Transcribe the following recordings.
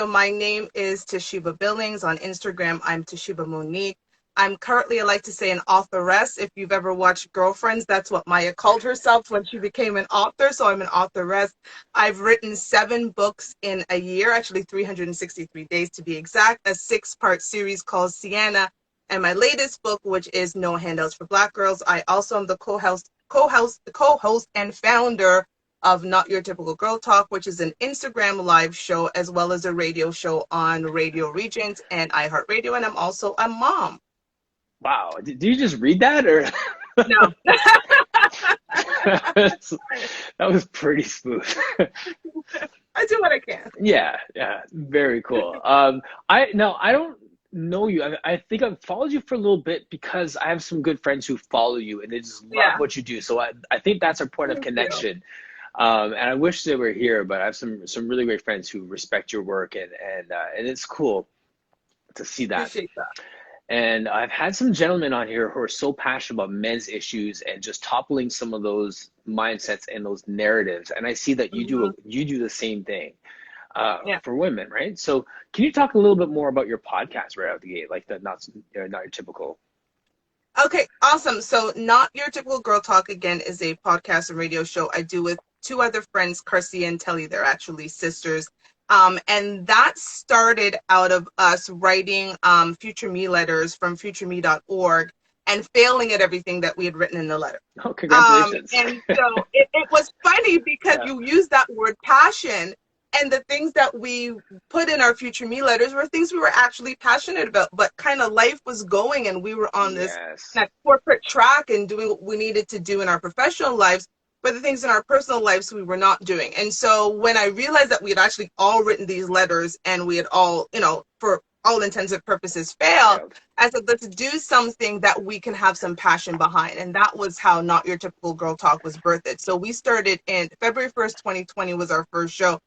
So my name is Toshiba Billings. On Instagram, I'm Toshiba Monique. I'm currently, I like to say, an authoress. If you've ever watched Girlfriends, that's what Maya called herself when she became an author. So I'm an authoress. I've written 7 books in a year, actually 363 days to be exact, a 6-part series called Sienna. And my latest book, which is No Handouts for Black Girls. I also am the co-host and founder of Not Your Typical Girl Talk, which is an Instagram live show as well as a radio show on Radio Regent and iHeartRadio. And I'm also a mom. Wow. Did you just read that or? No. That was pretty smooth. I do what I can. Yeah, yeah, very cool. I don't know you. I think I've followed you for a little bit because I have some good friends who follow you and they just love what you do. So I think that's our point of Thank you. connection. And I wish they were here, but I have some really great friends who respect your work and it's cool to see that. Appreciate that. And I've had some gentlemen on here who are so passionate about men's issues and just toppling some of those mindsets and those narratives. And I see that you do the same thing for women, right? So can you talk a little bit more about your podcast right out the gate, like the not your typical? Okay, awesome. So Not Your Typical Girl Talk, again, is a podcast and radio show I do with 2 other friends, Carcia and Telly. They're actually sisters. And that started out of us writing Future Me letters from futureme.org and failing at everything that we had written in the letter. Oh, congratulations. And so it was funny because you use that word passion, and the things that we put in our Future Me letters were things we were actually passionate about, but kind of life was going and we were on this corporate track and doing what we needed to do in our professional lives, but the things in our personal lives we were not doing. And so when I realized that we had actually all written these letters and we had all, for all intents and purposes failed, I said, let's do something that we can have some passion behind. And that was how Not Your Typical Girl Talk was birthed. So we started in February 1st, 2020 was our first show.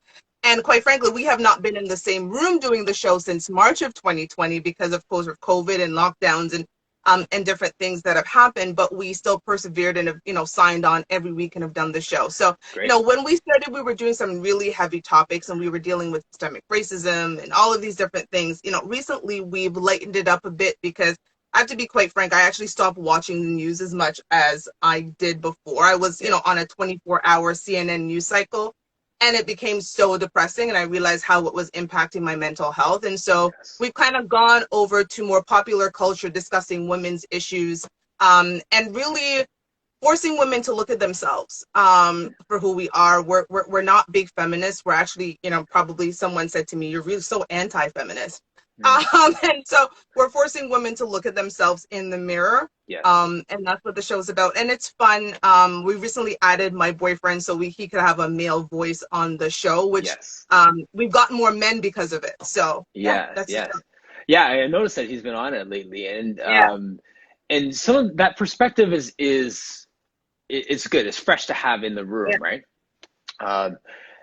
And quite frankly, we have not been in the same room doing the show since March of 2020 because, of course, of COVID and lockdowns and different things that have happened. But we still persevered and have, signed on every week and have done the show. So, when we started, we were doing some really heavy topics and we were dealing with systemic racism and all of these different things. Recently we've lightened it up a bit because I have to be quite frank, I actually stopped watching the news as much as I did before. I was, on a 24-hour CNN news cycle. And it became so depressing, and I realized how it was impacting my mental health. And so we've kind of gone over to more popular culture, discussing women's issues, and really forcing women to look at themselves for who we are. We're not big feminists. We're actually, probably someone said to me, "You're really so anti-feminist." And so we're forcing women to look at themselves in the mirror. And that's what the show's about. And it's fun. We recently added my boyfriend so he could have a male voice on the show, which we've gotten more men because of it. So I noticed that he's been on it lately, and some of that perspective is it's good. It's fresh to have in the room, right?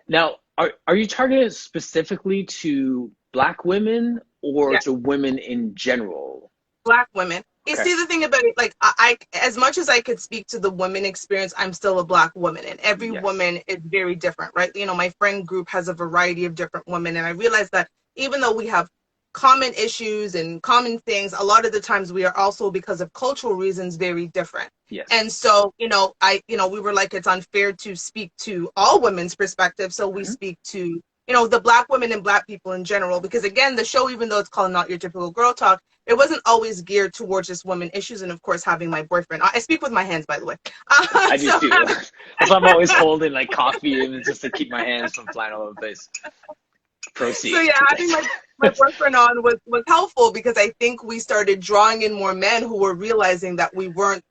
Now, are you targeted specifically to Black women or to women in general? Black women. You see, the thing about it, like I as much as I could speak to the women experience, I'm still a Black woman, and every woman is very different, right? My friend group has a variety of different women, and I realized that even though we have common issues and common things, a lot of the times we are also, because of cultural reasons, very different. And so, we were like, it's unfair to speak to all women's perspectives, so we speak to the Black women and Black people in general, because again, the show, even though it's called Not Your Typical Girl Talk, it wasn't always geared towards just women issues. And of course, having my boyfriend, I speak with my hands, by the way. I do too. That's why I'm always holding like coffee and just to keep my hands from flying all over the place. Proceed. So having my boyfriend on was helpful because I think we started drawing in more men who were realizing that we weren't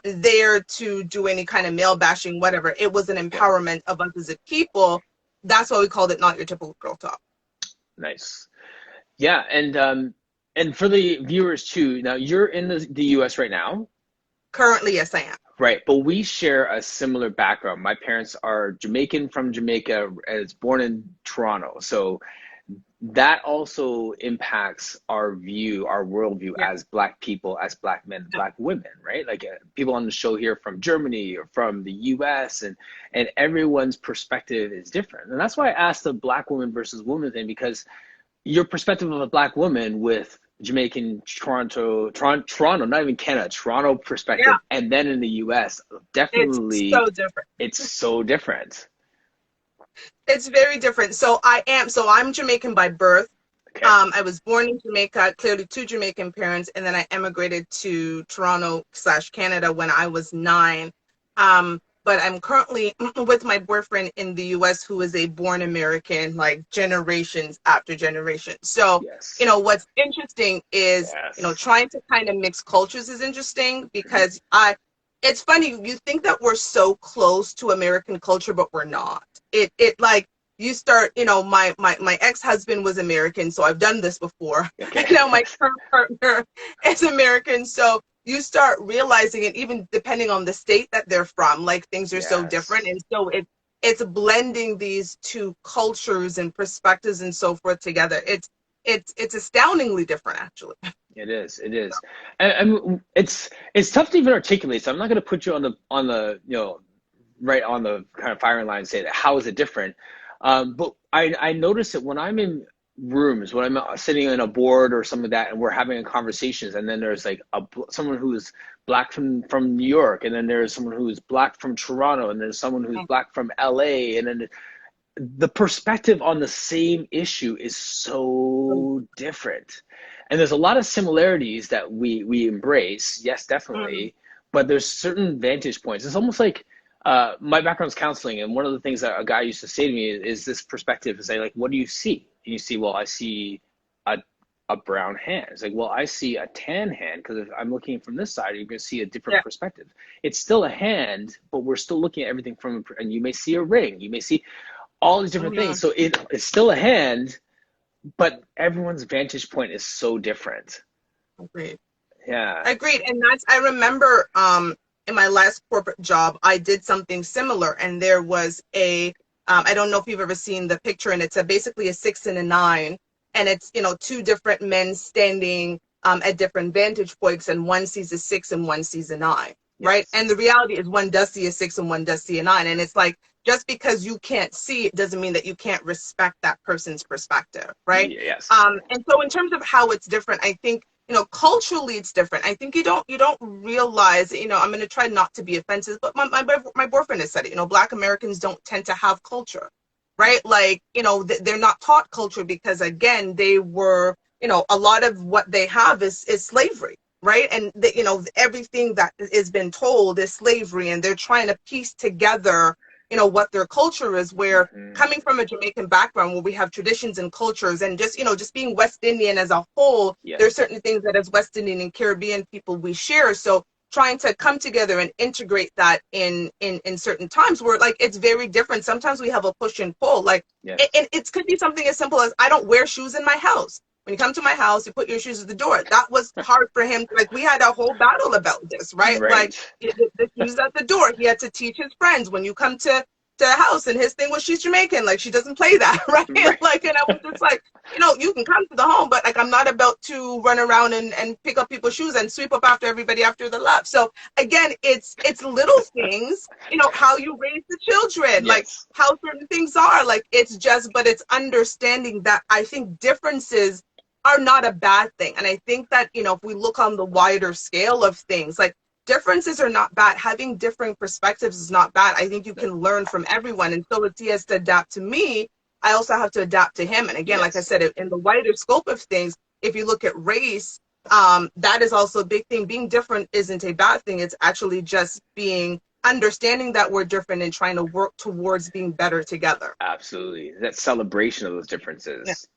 there to do any kind of male bashing, whatever. It was an empowerment of us as a people. That's why we called it Not Your Typical Girl Talk. Nice. Yeah, and for the viewers too, now you're in the US right now? Currently, yes, I am. Right, but we share a similar background. My parents are Jamaican from Jamaica, and it's born in Toronto. So that also impacts our view, our worldview as Black people, as Black men, Black women, right? Like people on the show here from Germany or from the US, and everyone's perspective is different. And that's why I asked the Black woman versus woman thing, because your perspective of a black woman with Jamaican Toronto, not even Canada, Toronto perspective, Yeah, and then in the US, it's definitely so different. it's so different. It's very different. So I'm Jamaican by birth. Okay. I was born in Jamaica, clearly two Jamaican parents, and then I emigrated to Toronto/Canada when I was 9. But I'm currently with my boyfriend in the US who is a born American, like generations after generation. So, Yes. what's interesting is, Yes. trying to kind of mix cultures is interesting Mhm. because it's funny, you think that we're so close to American culture, but we're not. It like you start, my ex-husband was American, so I've done this before. Okay. My current partner is American, so you start realizing it, even depending on the state that they're from, like things are so different. Yes. And so it's blending these two cultures and perspectives and so forth together. It's astoundingly different, actually. It is. It is. And it's tough to even articulate. So I'm not going to put you on the right on the kind of firing line and say that how is it different. But I notice it when I'm in rooms, when I'm sitting in a board or something like that, and we're having conversations, and then there's like someone who's black from New York, and then there's someone who's black from Toronto, and there's someone who's black from LA, and then the perspective on the same issue is so different. And there's a lot of similarities that we embrace, yes, Mm, definitely, but there's certain vantage points. It's almost like my background's counseling, and one of the things that a guy used to say to me is this perspective is like, what do you see? And you see, well, I see a a brown hand. It's like, well, I see a tan hand because if I'm looking from this side, you're going to see a different yeah. perspective. It's still a hand, but we're still looking at everything from, and you may see a ring, you may see all these different things. Mhm. So it's still a hand, but everyone's vantage point is so different. Agreed. Yeah. Agreed. And I remember in my last corporate job, I did something similar. And there was I don't know if you've ever seen the picture, and it's basically a 6 and a 9. And it's, two different men standing at different vantage points, and one sees a 6 and one sees a 9. Right. Yes. And the reality is one does see a 6 and one does see a 9. And it's like, just because you can't see it doesn't mean that you can't respect that person's perspective. Right. Yes. And so in terms of how it's different, I think culturally it's different. I think you don't realize, I'm going to try not to be offensive, but my boyfriend has said it, Black Americans don't tend to have culture, right? Like, they're not taught culture because, again, they were, a lot of what they have is slavery, right? And everything that has been told is slavery, and they're trying to piece together, what their culture is, where Hmm. coming from a Jamaican background where we have traditions and cultures, and just being West Indian as a whole, there's Yes. certain things that as West Indian and Caribbean people we share. So trying to come together and integrate that in certain times where, like, it's very different. Sometimes we have a push and pull. Like Yes. it could be something as simple as I don't wear shoes in my house. When you come to my house, you put your shoes at the door. That was hard for him. Like, we had a whole battle about this, right? Like, Right. the shoes at the door. He had to teach his friends when you come to the house, and his thing was she's Jamaican, like she doesn't play that, right? Right. Like, and I was just like, you can come to the home, but like I'm not about to run around and pick up people's shoes and sweep up after everybody after the left. So again, it's little things, how you raise the children, like Yes. how certain things are, like but it's understanding that I think differences are not a bad thing. And I think that, if we look on the wider scale of things, like differences are not bad. Having differing perspectives is not bad. I think you can learn from everyone. And so as he has to adapt to me, I also have to adapt to him. And again, like I Yes. said, in the wider scope of things, if you look at race, that is also a big thing. Being different isn't a bad thing. It's actually just understanding that we're different and trying to work towards being better together. Absolutely. That celebration of those Yeah. differences.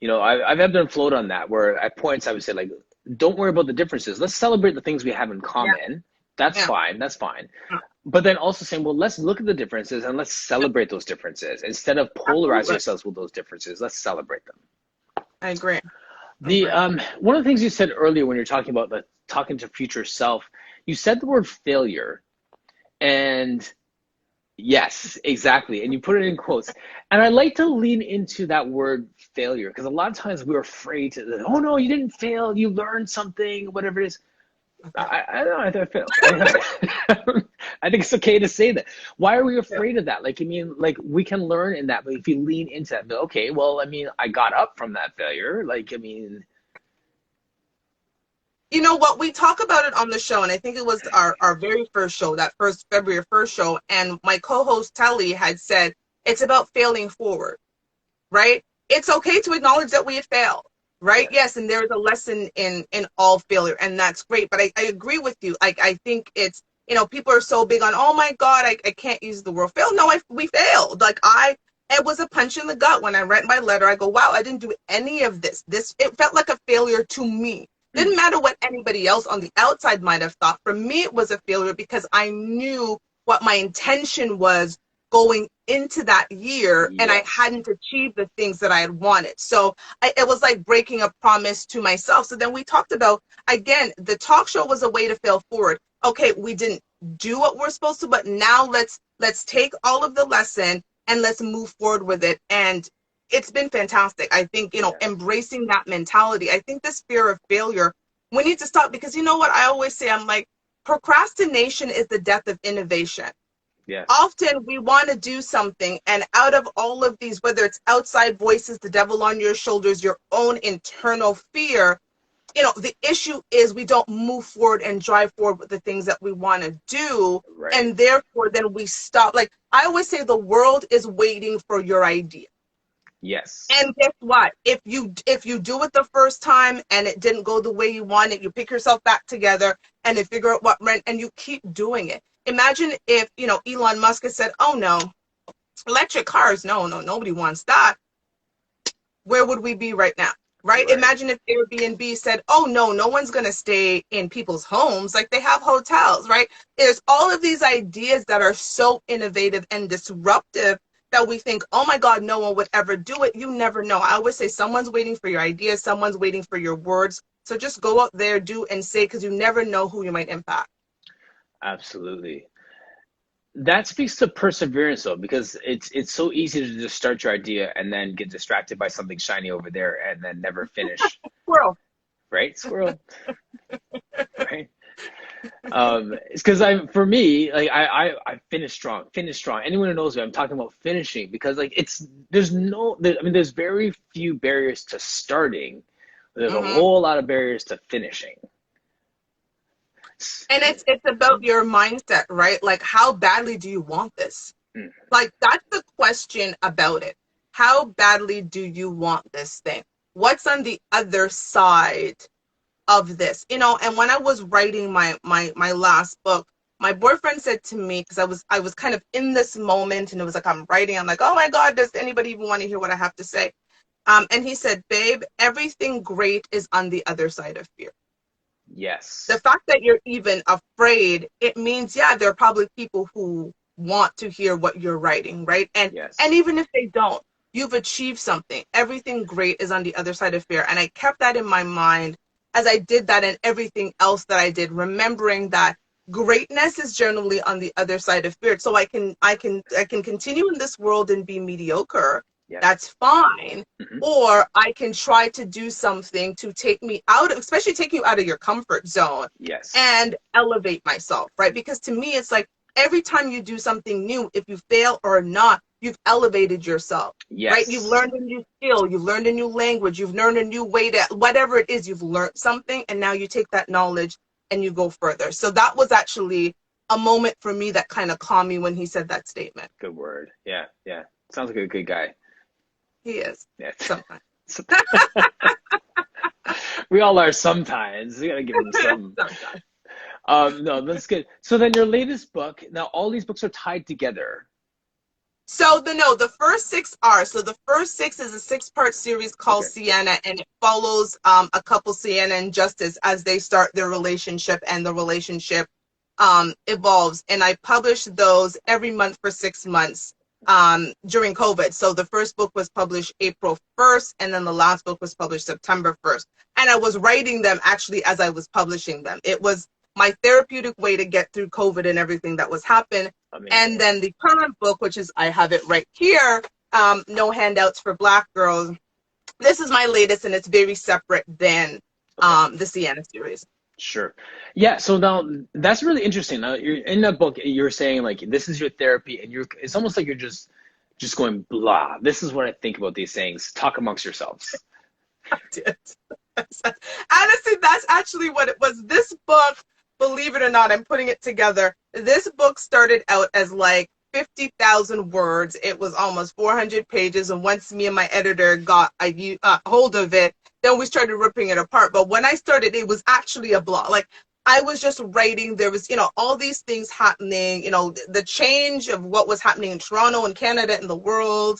I've ebbed and flowed on that where at points I would say, like, don't worry about the differences. Let's celebrate the things we have in Yeah. common. That's Yeah. fine. That's fine. But then also saying, well, let's look at the differences and let's celebrate those differences instead of polarize Absolutely. ourselves with those differences. Let's celebrate them. I agree. I The agree. one of the things you said earlier when you're talking about the talking to future self, you said the word failure, and yes, exactly. And you put it in quotes. And I like to lean into that word failure because a lot of times we're afraid to, oh no, you didn't fail, you learned something, whatever it is. Okay. I don't know. I feel. I think it's okay to say that. Why are we Yeah. afraid of that? Like, I mean, like we can learn in that, but if you lean into that, but okay, well, I mean, I got up from that failure. Like, I mean, You know what? We talk about it on the show, and I think it was our very first show, that first February first show, and my co-host Telly had said it's about failing forward, right? It's okay to acknowledge that we had failed, right? yes, Yes, and there is a lesson in all failure, and that's great. But I agree with you. Like I think it's, people are so big on, oh my God, I can't use the word fail. No, we failed. It was a punch in the gut when I read my letter. I go, wow, I didn't do any of this. It felt like a failure to me. mm, Didn't matter what anybody else on the outside might have thought. For me, it was a failure because I knew what my intention was going into that year, and I yes, hadn't achieved the things that I had wanted. So it was like breaking a promise to myself. So then we talked about, again, the talk show was a way to fail forward. Okay, we didn't do what we're supposed to, but now let's take all of the lesson and let's move forward with it. And it's been fantastic. I think, yeah, embracing that mentality. I think this fear of failure, we need to stop, because you know what I always say? I'm like, procrastination is the death of innovation. yes, Often we want to do something, and out of all of these, whether it's outside voices, the devil on your shoulders, your own internal fear, the issue is we don't move forward and drive forward with the things that we want to do. right, And therefore then we stop. Like I always say, the world is waiting for your idea. yes, And guess what? If you do it the first time and it didn't go the way you wanted, you pick yourself back together and then figure out what went, and you keep doing it. Imagine if, Elon Musk has said, oh no, electric cars, no, nobody wants that. Where would we be right now? Right? right, Imagine if Airbnb said, oh no, no one's going to stay in people's homes. Like they have hotels, right? There's all of these ideas that are so innovative and disruptive that we think, oh my God, no one would ever do it. You never know. I always say someone's waiting for your ideas, someone's waiting for your words. So just go out there, do and say, because you never know who you might impact. absolutely. That speaks to perseverance though, because it's so easy to just start your idea and then get distracted by something shiny over there and then never finish, Squirrel. right? Squirrel, right? It's because for me, like I finish strong. Anyone who knows me, I'm talking about finishing because like I mean, there's very few barriers to starting. But there's a Mm-hmm. whole lot of barriers to finishing. And it's about your mindset, right? Like, how badly do you want this? Mm, Like, that's the question about it. How badly do you want this thing? What's on the other side of this? And when I was writing my last book, my boyfriend said to me, because I was kind of in this moment, and it was like I'm writing, I'm like, oh my God, does anybody even want to hear what I have to say? And he said, babe, everything great is on the other side of fear. The yes, fact that you're even afraid, it means, yeah, there are probably people who want to hear what you're writing, right? And yes, even if they don't, you've achieved something. Everything great is on the other side of fear. And I kept that in my mind as I did that, and everything else that I did, remembering that greatness is generally on the other side of fear. So I can continue in this world and be mediocre. yes, That's fine. hmm, Or I can try to do something to take me out of, especially take you out of your comfort zone, yes, and elevate myself, right? Because to me, it's like every time you do something new, if you fail or not, you've elevated yourself, right? You've yes. learned a new skill, you've learned a new language, you've learned a new way to, whatever it is, you've learned something, and now you take that knowledge and you go further. So that was actually a moment for me that kind of calmed me when he said that statement. Good word. Yeah, yeah. Sounds like a good guy. He is, Yeah. sometimes. We all are sometimes. We gotta give them some. Sometimes. No, that's good. So then your latest book, now all these books are tied together. So the first six are, so the first six is a six-part series called Okay. Sienna, and it follows a couple, Sienna and Justice, as they start their relationship, and the relationship evolves. And I publish those every month for 6 months during COVID. So the first book was published April 1st, and then the last book was published September 1st. And I was writing them actually as I was publishing them. It was my therapeutic way to get through COVID and everything that was happening. And Amazing. then the current book, which is, I have it right here, No Handouts for Black Girls. This is my latest, and it's very separate than Okay. the Sienna series. Sure. Yeah. So now that's really interesting. Now you're in that book, you're saying like this is your therapy, and you're it's almost like you're just going blah. This is what I think about these things. Talk amongst yourselves. Did. Honestly, that's actually what it was. This book, believe it or not, I'm putting it together. This book started out as like 50,000 words. It was almost 400 pages. And once me and my editor got a hold of it, then we started ripping it apart. But when I started, it was actually a blog. Like I was just writing. There was, all these things happening, the change of what was happening in Toronto and Canada and the world,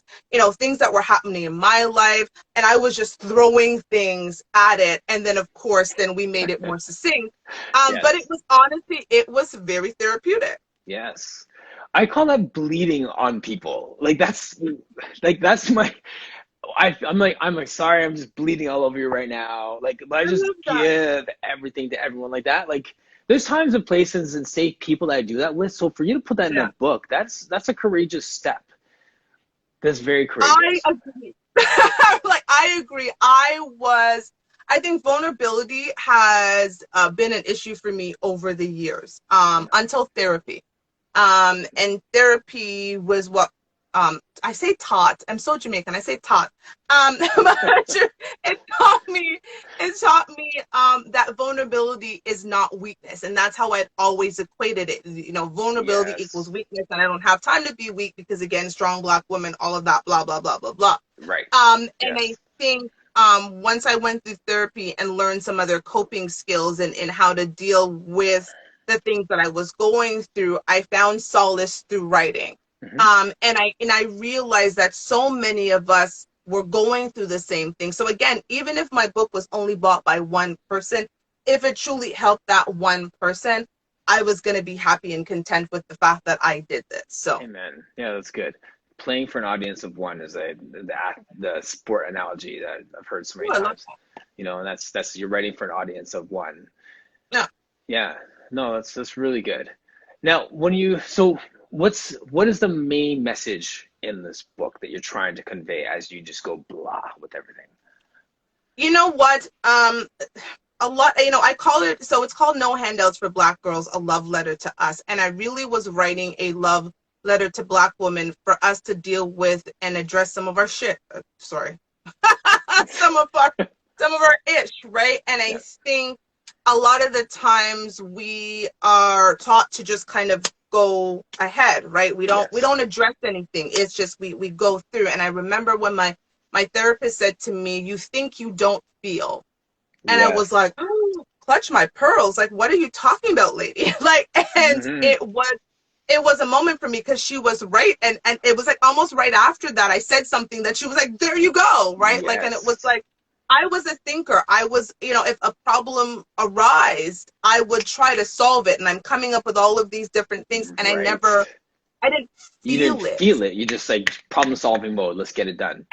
things that were happening in my life. And I was just throwing things at it. And then, of course, then we made it more succinct. But it Yes. was honestly, it was very therapeutic. Yes. I call that bleeding on people. Like that's my I'm like sorry, I'm just bleeding all over you right now. Like I I just love that. give everything to everyone like that. Like there's times and places and safe people that I do that with. So for you to put that in a Yeah. book, that's a courageous step. That's very I courageous. agree. Like, I agree. I think vulnerability has been an issue for me over the years, Yeah. until therapy. And therapy was what I say taught. I'm so Jamaican. I say taught. But that vulnerability is not weakness, and that's how I always equated it. Vulnerability equals Yes. weakness, and I don't have time to be weak because again, strong Black woman, all of that, blah blah blah blah blah. Right. And I Yes. think once I went through therapy and learned some other coping skills and how to deal with the things that I was going through, I found solace through writing. Hmm. And I realized that so many of us were going through the same thing. So again, even if my book was only bought by one person, if it truly helped that one person, I was going to be happy and content with the fact that I did this. So, Amen. Yeah, that's good. Playing for an audience of one is the sport analogy that I've heard so many ooh, I love times. And that's you're writing for an audience of one. that. Yeah. No, that's really good. Now, what is the main message in this book that you're trying to convey as you just go blah with everything? You know what? A lot, I call it, so it's called No Handouts for Black Girls, a love letter to us. And I really was writing a love letter to Black women for us to deal with and address some of our shit. Sorry. some of our some of our ish, right? And I Yeah. think a lot of the times we are taught to just kind of go ahead, right? We Yes. don't address anything. It's just we go through. And I remember when my therapist said to me, "You think you don't feel." And I was Yes. like, oh, clutch my pearls. Like, what are you talking about, lady? Like, and Hmm. it was a moment for me because she was right. And it was like almost right after that, I said something that she was like, there you go. Right. Like, and it was Yes. like, I was a thinker. I was, if a problem arised, I would try to solve it. And I'm coming up with all of these different things. And Right. I didn't You didn't feel it. feel it. You just like problem solving mode. Let's get it done.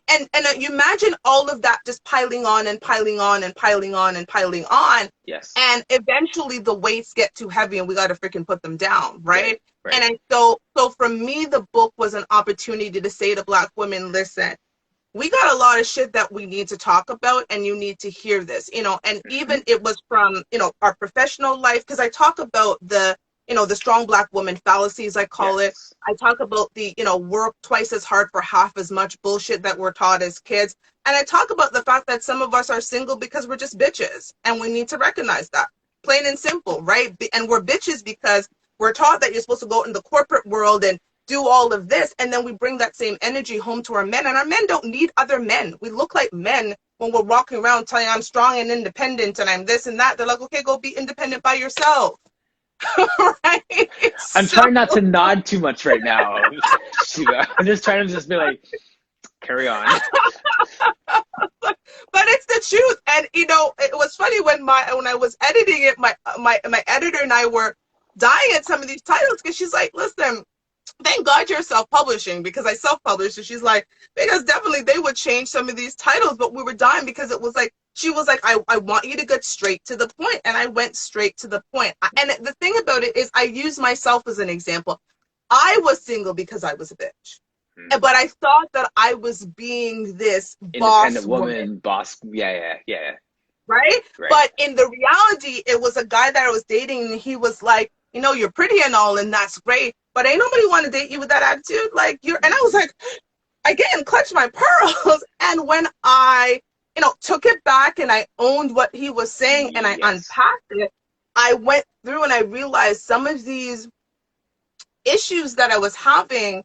And you imagine all of that just piling on and piling on and piling on and piling on, Yes. and eventually the weights get too heavy and we got to freaking put them down, Right. right? Right. And so for me, the book was an opportunity to say to Black women, listen, we got a lot of shit that we need to talk about and you need to hear this, and Hmm. even it was from, our professional life, because I talk about the strong Black woman fallacies, I call it. Yes. I talk about the, work twice as hard for half as much bullshit that we're taught as kids. And I talk about the fact that some of us are single because we're just bitches and we need to recognize that, plain and simple, right? And we're bitches because we're taught that you're supposed to go in the corporate world and do all of this, and then we bring that same energy home to our men, and our men don't need other men. We look like men when we're walking around telling I'm strong and independent and I'm this and that. They're like, okay, go be independent by yourself. Right? I'm So trying not to nod too much right now, Shiva. I'm just trying to just be like, carry on. but it's the truth. And it was funny when I was editing it, my editor and I were dying at some of these titles because she's like, listen, thank God you're self-publishing, because I self-published. And she's like, because definitely they would change some of these titles, but we were dying because it was like, she was like, I want you to get straight to the point. And I went straight to the point. And the thing about it is I use myself as an example. I was single because I was a bitch. But I thought that I was being this boss Independent woman. woman, boss. Yeah, yeah, yeah. right? Right. But in the reality, it was a guy that I was dating, and he was like, you're pretty and all, and that's great, but ain't nobody want to date you with that attitude. Like, and I was like, again, clutched my pearls. And when I, took it back and I owned what he was saying and I Yes. unpacked it, I went through and I realized some of these issues that I was having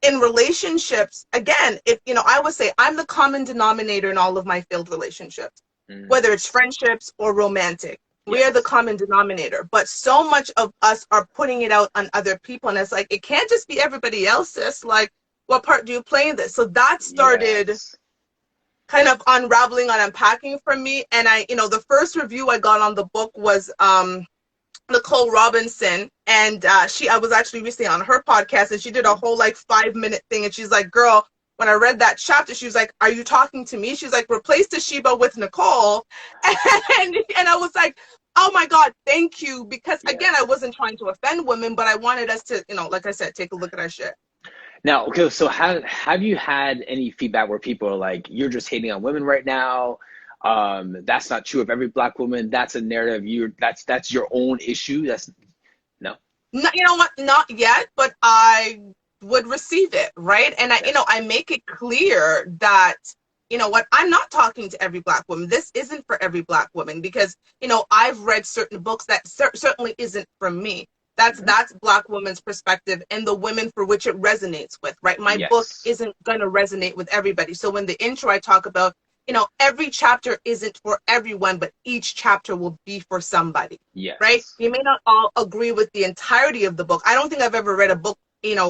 in relationships. Again, if I would say I'm the common denominator in all of my failed relationships, whether it's friendships or romantic. We are the Yes. common denominator, but so much of us are putting it out on other people, and it's like it can't just be everybody else's. Like, what part do you play in this? So that started Yes. kind of unraveling and unpacking for me. And the first review I got on the book was Nicole Robinson, and I was actually recently on her podcast, and she did a whole like 5-minute thing, and she's like, girl, when I read that chapter, she was like, are you talking to me? She's like, replace Toshiba with Nicole. And I was like, oh my God, thank you. Because again, I wasn't trying to offend women, but I wanted us to, like I said, take a look at our shit. Now, okay, so have you had any feedback where people are like, you're just hating on women right now? That's not true of every Black woman. That's a narrative. That's your own issue. That's no. Not, you know what? Not yet, but I would receive it, right? And I make it clear that, what, I'm not talking to every Black woman. This isn't for every Black woman because, I've read certain books that certainly isn't for me. That's Black women's perspective and the women for which it resonates with, right? My book Yes. isn't going to resonate with everybody. So in the intro, I talk about, every chapter isn't for everyone, but each chapter will be for somebody, right? Yes. You may not all agree with the entirety of the book. I don't think I've ever read a book,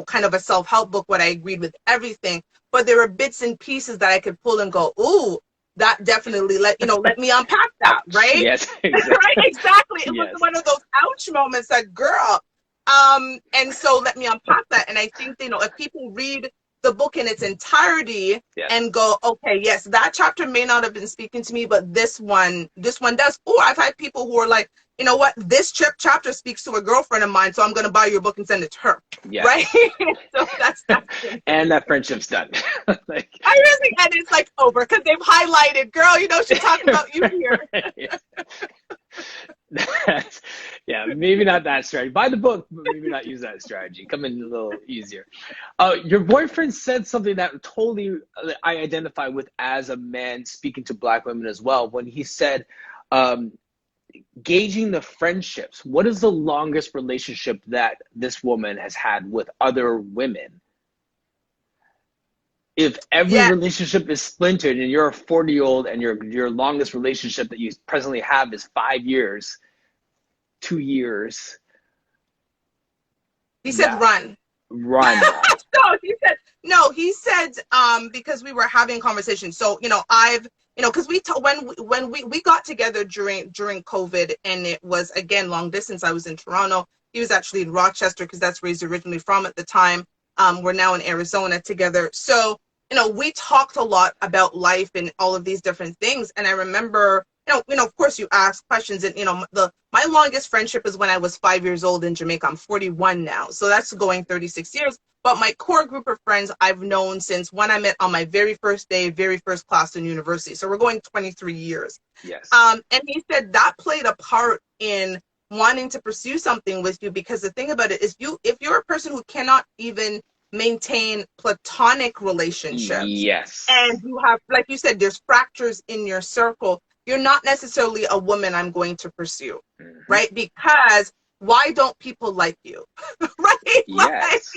kind of a self-help book where I agreed with everything, but there are bits and pieces that I could pull and go, ooh, that definitely let me unpack that, Ouch. right? Yes. Exactly. Right, exactly. It was Yes. one of those ouch moments, that girl. And so let me unpack that. And I think, if people read the book in its entirety Yes. and go, okay, yes, that chapter may not have been speaking to me, but this one does. Or I've had people who are like, you know what, this chapter speaks to a girlfriend of mine, so I'm going to buy your book and send it to her. Yes. Right? So that's And that friendship's done. Like, I really, and it's like over because they've highlighted, girl, she's talking about you here. Yeah, maybe not that strategy. Buy the book, but maybe not use that strategy. Come in a little easier. Your boyfriend said something that totally I identify with as a man speaking to Black women as well. When he said, gauging the friendships, what is the longest relationship that this woman has had with other women? If every relationship is splintered and you're a 40-year-old and your longest relationship that you presently have is 5 years, 2 years. He said run. Run. He said because we were having a conversation. So, I've because when we got together during COVID, and it was again long distance. I was in Toronto. He was actually in Rochester because that's where he's originally from at the time. We're now in Arizona together. So, we talked a lot about life and all of these different things. And I remember, of course you ask questions, and, my longest friendship is when I was 5 years old in Jamaica. I'm 41 now. So that's going 36 years. But my core group of friends I've known since when I met on my very first day, very first class in university. So we're going 23 years. Yes. And he said that played a part in wanting to pursue something with you, because the thing about it is if you're a person who cannot even maintain platonic relationships, yes, and you have, like you said, there's fractures in your circle, you're not necessarily a woman I'm going to pursue, right? Because why don't people like you? Right? Yes.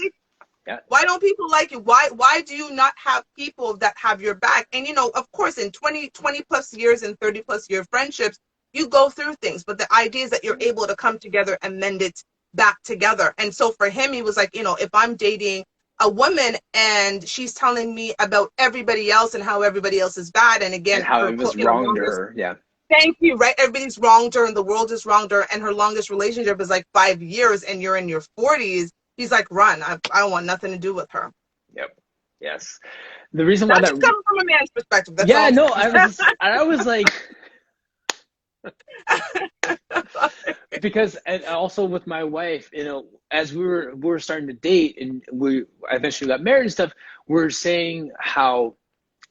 Why don't people like you? Why do you not have people that have your back? And of course, in 20 plus years and 30 plus year friendships, you go through things, but the idea is that you're able to come together and mend it back together. And so for him, he was like, if I'm dating a woman and she's telling me about everybody else and how everybody else is bad, and again, and how it was wrong to her. Yeah. Thank you. Right. Everybody's wronged her and the world is wronged her, and her longest relationship is like 5 years and you're in your 40s. He's like, run. I don't want nothing to do with her. Yep. Yes. The reason why that's just coming from a man's perspective. That's yeah, all. No, I was like, because, and also with my wife, as we were starting to date and we eventually got married and stuff, we're saying how,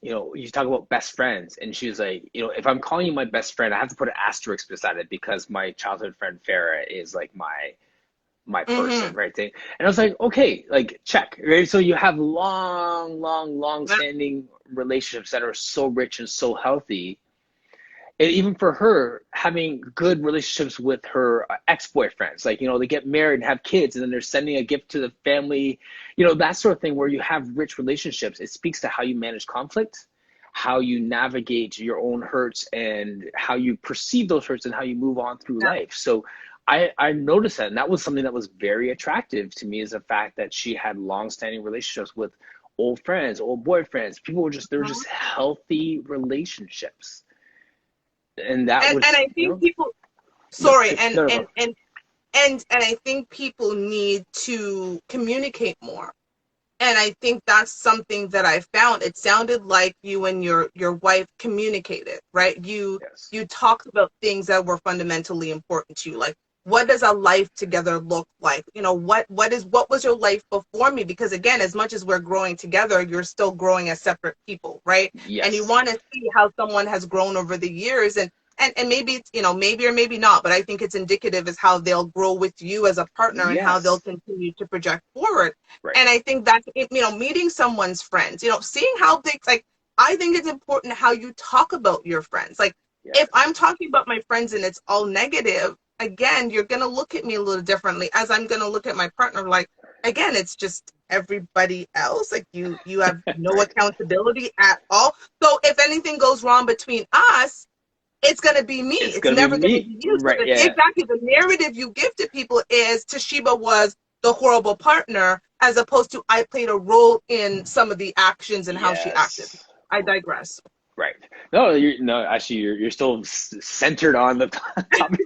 you talk about best friends, and she was like, if I'm calling you my best friend, I have to put an asterisk beside it because my childhood friend Farah is like my person, Mm-hmm. right thing. And I was like, okay, like check, right? So you have long Yeah. standing relationships that are so rich and so healthy. And even for her, having good relationships with her ex-boyfriends, like, they get married and have kids, and then they're sending a gift to the family, that sort of thing where you have rich relationships. It speaks to how you manage conflict, how you navigate your own hurts, and how you perceive those hurts and how you move on through Yeah. life. So I noticed that, and that was something that was very attractive to me, is the fact that she had long-standing relationships with old friends, old boyfriends. People were just, they were Mhm. just healthy relationships. And that And was, I think people, no, sorry, no, no, go. and I think people need to communicate more. And I think that's something that I found. It sounded like you and your wife communicated, right? Yes. You talked about things that were fundamentally important to you, like what does a life together look like? What was your life before me? Because again, as much as we're growing together, you're still growing as separate people, right? And you Yes. want to see how someone has grown over the years, and maybe it's, maybe or maybe not, but I think it's indicative as how they'll grow with you as a partner and how they'll Yes. continue to project forward. Right. And I think that, meeting someone's friends, seeing how they, like, I think it's important how you talk about your friends. Like, if I'm Yes. talking about my friends and it's all negative, again, you're going to look at me a little differently as I'm going to look at my partner. Like, again, it's just everybody else. Like, you have no Right. accountability at all. So if anything goes wrong between us, it's going to be me. It's It's gonna be never going to me. be you. So Right. Yeah. exactly, the narrative you give to people is Toshiba was the horrible partner, as opposed to I played a role in some of the actions and how she acted. Yes. I digress. Right. No, no. Actually, you're still centered on the topic,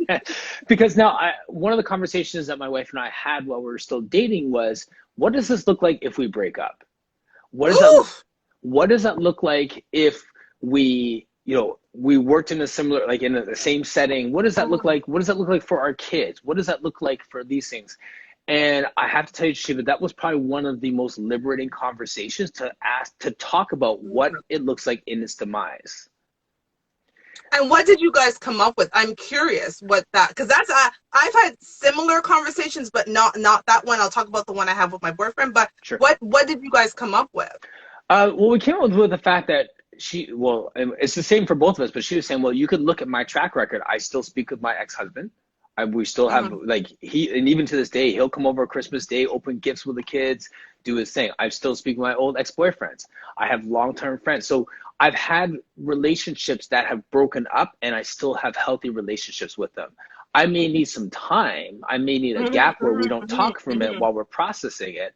because now one of the conversations that my wife and I had while we were still dating was, what does this look like if we break up? What does that Ooh, what does that look like if we worked in a similar, like in the same setting? What does that look like? What does that look like for our kids? What does that look like for these things? And I have to tell you, Shiva, that was probably one of the most liberating conversations to talk about what it looks like in its demise. and what did you guys come up with? I'm curious what that, because that's I've had similar conversations, but not that one. I'll talk about the one I have with my boyfriend. But Sure. what did you guys come up with? Well, we came up with the fact that it's the same for both of us, but she was saying, well, you could look at my track record. I still speak with my ex-husband. We still have, Mm-hmm. like, and even to this day, he'll come over Christmas Day, open gifts with the kids, do his thing. I still speak with my old ex-boyfriends. I have long-term friends. So I've had relationships that have broken up, and I still have healthy relationships with them. I may need some time. I may need a Mm-hmm. gap where we don't talk for a minute Mm-hmm. while we're processing it.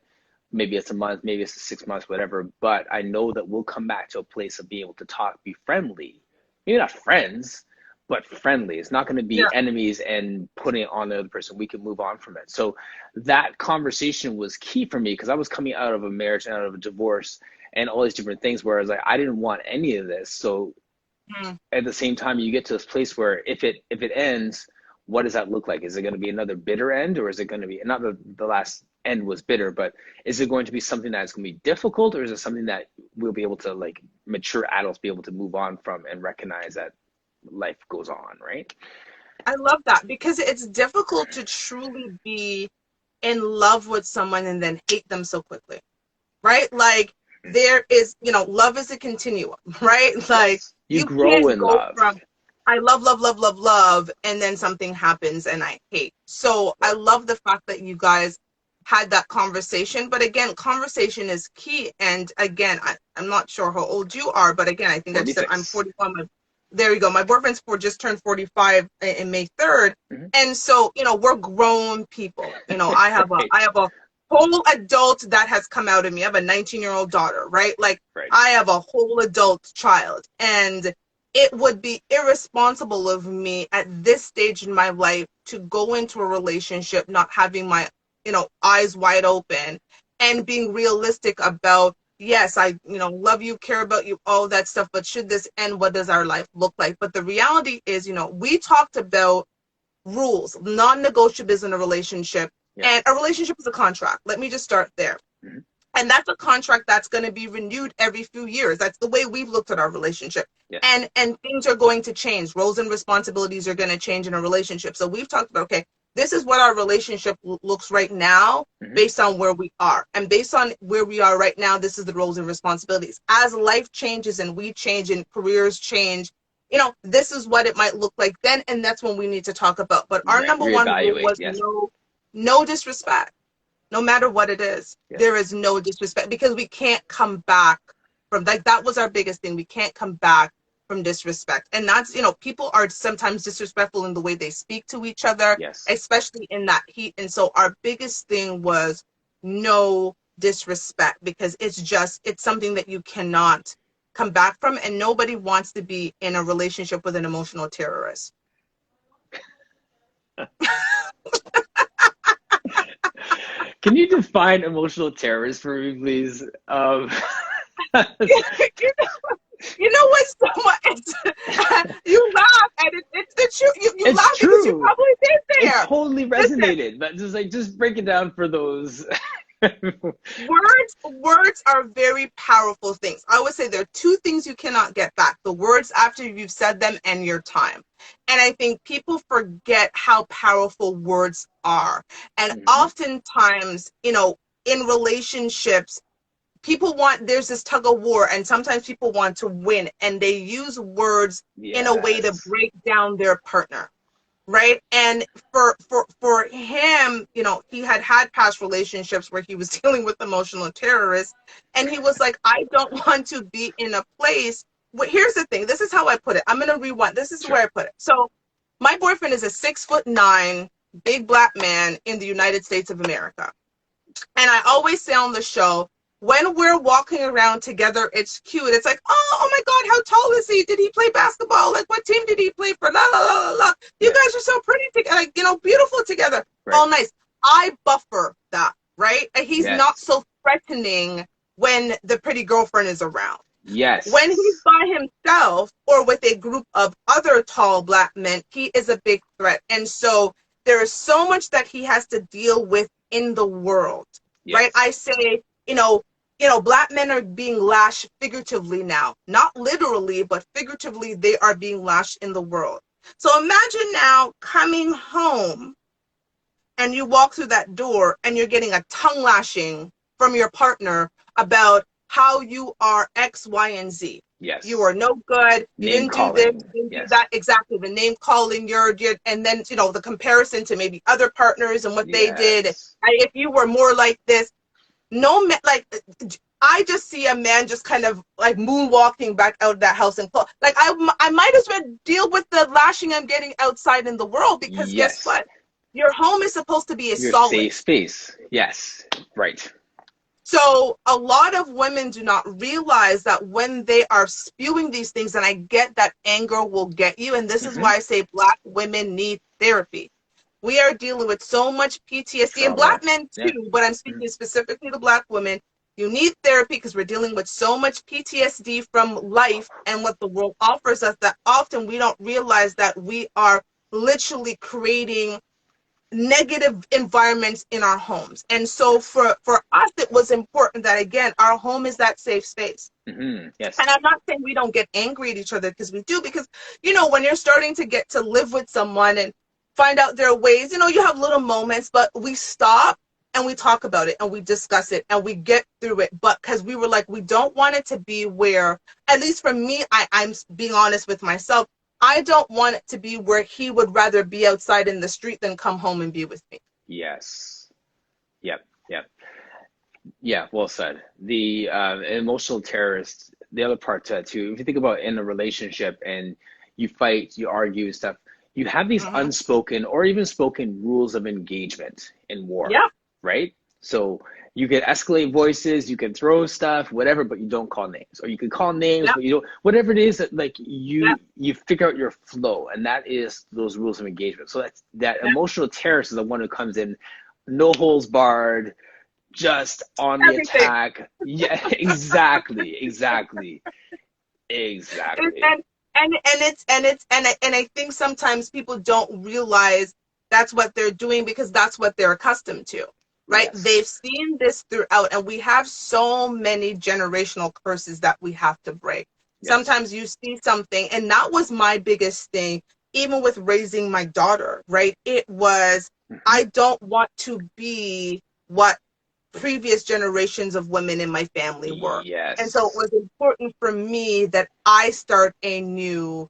Maybe it's a month, maybe it's 6 months, whatever. But I know that we'll come back to a place of being able to talk, be friendly. Maybe not friends, but friendly. It's not going to Yeah. be enemies and putting it on the other person. We can move on from it. So that conversation was key for me, because I was coming out of a marriage and out of a divorce and all these different things where I was like, I didn't want any of this. So Mm-hmm. at the same time, you get to this place where if it ends, what does that look like? Is it going to be another bitter end, or is it going to be, not the last end was bitter, but is it going to be something that's going to be difficult, or is it something that we'll be able to, like, mature adults be able to move on from and recognize that life goes on, right? I love that, because it's difficult to truly be in love with someone and then hate them so quickly, right? Like, there is, love is a continuum, right? Like, Yes, you you grow can't in go love. from I love, and then something happens and I hate. So I Right. love the fact that you guys had that conversation. But again, conversation is key. And again, I'm not sure how old you are, but again, I think I've said I'm 46. 41. There you go. My boyfriend's just turned 45 in May 3rd. Mm-hmm. And so, we're grown people. Right. I have a whole adult that has come out of me. I have a 19-year-old daughter, right? Like, Right. I have a whole adult child. And it would be irresponsible of me at this stage in my life to go into a relationship not having my, eyes wide open, and being realistic about, yes, I, love you, care about you, all that stuff, but should this end, what does our life look like? But the reality is, we talked about rules, non-negotiables in a relationship, Yeah. and a relationship is a contract. Let me just start there. Mm-hmm. And that's a contract that's going to be renewed every few years. That's the way we've looked at our relationship. Yes. And things are going to change. Roles and responsibilities are going to change in a relationship. So we've talked about, okay, this is what our relationship looks right now based on where we are. And based on where we are right now, this is the roles and responsibilities. As life changes and we change and careers change, you know, this is what it might look like then. And that's when we need to talk about. But our number one rule was no disrespect. No matter what it is, there is no disrespect, because we can't come back from like that was our biggest thing. We can't come back from disrespect. And that's, you know, people are sometimes disrespectful in the way they speak to each other, especially in that heat. And so our biggest thing was no disrespect, because it's something that you cannot come back from, and nobody wants to be in a relationship with an emotional terrorist. Can you define emotional terrorist for me, please? You know what's so much? You laugh, and it's the truth. You laugh true. Because you probably did there. It totally resonated, but just break it down for those. Words are very powerful things. I would say there are two things you cannot get back: the words after you've said them and your time. And I think people forget how powerful words are. And oftentimes, you know, in relationships, there's this tug of war, and sometimes people want to win, and they use words in a way to break down their partner. Right. And for him, you know, he had past relationships where he was dealing with emotional terrorists. And he was like, I don't want to be in a place. Here's the thing. This is how I put it. I'm going to rewind. This is where I put it. So my boyfriend is a 6'9" big black man in the United States of America. And I always say on the show, when we're walking around together, it's cute. It's like, oh my God, how tall is he? Did he play basketball? Like, what team did he play for? La, la, la, la, la. You guys are so pretty together, like, you know, beautiful together. Right. All nice. I buffer that, right? And he's not so threatening when the pretty girlfriend is around. Yes. When he's by himself or with a group of other tall black men, he is a big threat. And so there is so much that he has to deal with in the world, right? I say, you know, black men are being lashed figuratively now, not literally, but figuratively, they are being lashed in the world. So imagine now coming home and you walk through that door and you're getting a tongue lashing from your partner about how you are X, Y, and Z. Yes. You are no good. You didn't do this, you didn't do that. Exactly. The name calling, and then, you know, the comparison to maybe other partners and what they did. If you were more like this. No, like, I just see a man just kind of like moonwalking back out of that house and like I might as well deal with the lashing I'm getting outside in the world, because guess what? Your home is supposed to be a solid safe space. Yes, right. So a lot of women do not realize that when they are spewing these things, and I get that anger will get you, and this is why I say black women need therapy. We are dealing with so much PTSD, and black men too, but I'm speaking specifically to black women. You need therapy because we're dealing with so much PTSD from life and what the world offers us, that often we don't realize that we are literally creating negative environments in our homes. And so for us, it was important that, again, our home is that safe space. Yes. And I'm not saying we don't get angry at each other, because we do, because, you know, when you're starting to get to live with someone and find out their ways, you know, you have little moments, but we stop and we talk about it and we discuss it and we get through it. But because we were like, we don't want it to be where, at least for me, I'm being honest with myself, I don't want it to be where he would rather be outside in the street than come home and be with me. Yes. Yep. Yeah, well said. The emotional terrorist, the other part to that too, if you think about in a relationship and you fight, you argue and stuff, you have these unspoken or even spoken rules of engagement in war, right? So you can escalate voices, you can throw stuff, whatever, but you don't call names. Or you can call names, but you don't, whatever it is, that like you figure out your flow, and that is those rules of engagement. So that emotional terrorist is the one who comes in, no holes barred, just on the attack. Yeah, exactly. And I think sometimes people don't realize that's what they're doing, because that's what they're accustomed to. right? They've Yes. seen this throughout, and we have so many generational curses that we have to break. Yes. Sometimes you see something, and that was my biggest thing, even with raising my daughter, right? It was, Hmm. I don't want to be what previous generations of women in my family were. And so it Yes. was important for me that I start a new,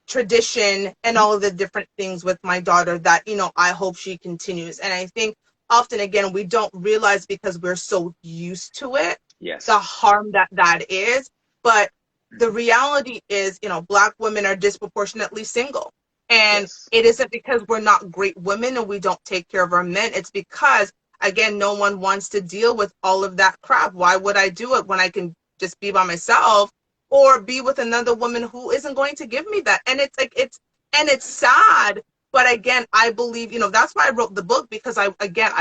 tradition and all of the different things with my daughter that, I hope she continues. And I think often, again, we don't realize because we're so used to it, the Yes. harm that that is. But the Hmm. reality is, Black women are disproportionately single. And Yes. it isn't because we're not great women and we don't take care of our men. It's because, again, no one wants to deal with all of that crap. Why would I do it when I can just be by myself or be with another woman who isn't going to give me that? And it's like, it's sad. But again, I believe, that's why I wrote the book, because I